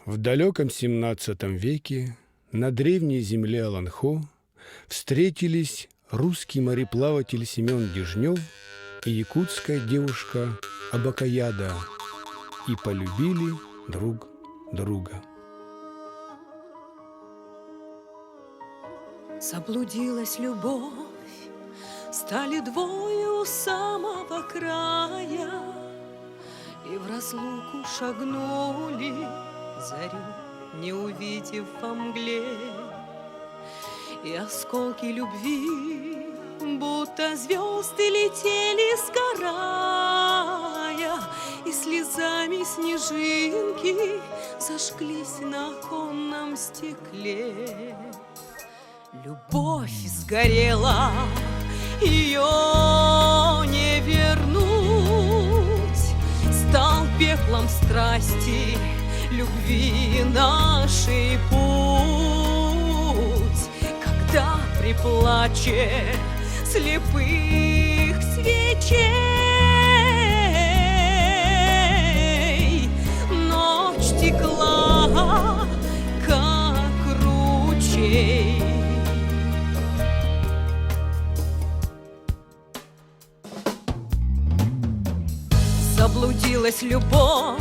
В далеком XVII веке на древней земле Аланхо встретились русский мореплаватель Семен Дежнев и якутская девушка Абакаяда и полюбили друг друга. Заблудилась любовь, стали двое у самого края, и в разлуку шагнули, зарю не увидев во мгле. И осколки любви, будто звезды, летели сгорая, и слезами снежинки зажглись на оконном стекле. Любовь сгорела, ее не вернуть, стал пеплом страсти любви нашей путь. Когда при плаче слепых свечей ночь текла, как ручей. Заблудилась любовь,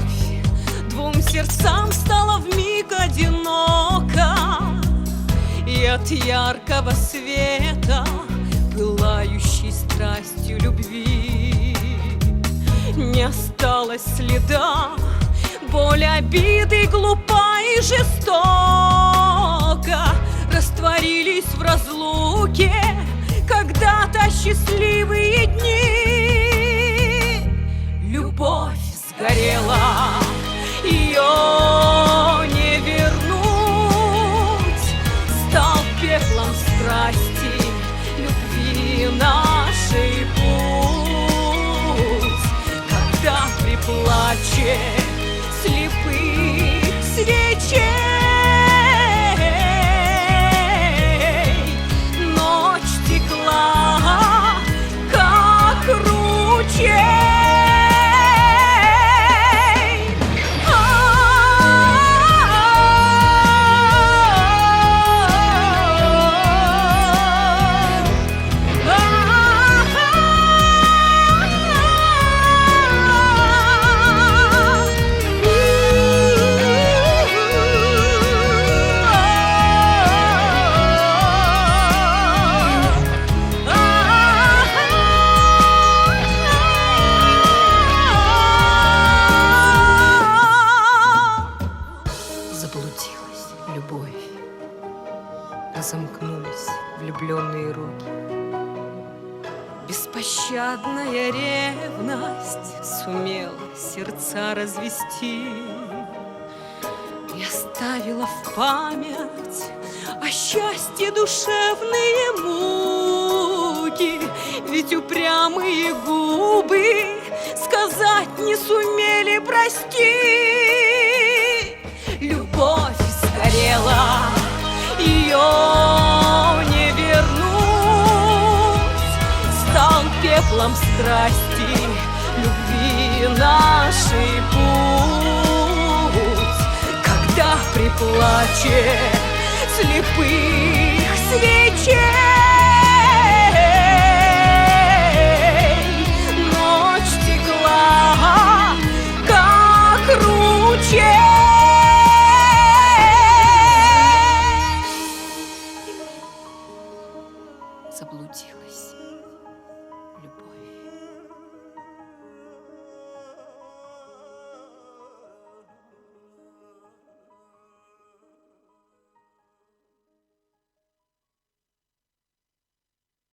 двум сердцам стало вмиг одиноко, и от яркого света, пылающей страстью любви, не осталось следа. Боль обиды глупа и жестока растворились в разлуке когда-то счастливые дни. Любовь сгорела, ее не вернуть, стал пеплом страсти любви нашей путь. Когда при плаче слепых свечей ночь текла, как ручей. Заблудилась любовь, разомкнулись влюбленные руки. Беспощадная ревность сумела сердца развести и оставила в память о счастье душевные муки. Ведь упрямые губы сказать не сумели прости. Любовь сгорела, ее не вернуть, стал пеплом страсти любви нашей путь. Когда при плаче слепых свечей ночь текла, как ручей. Заблудилась.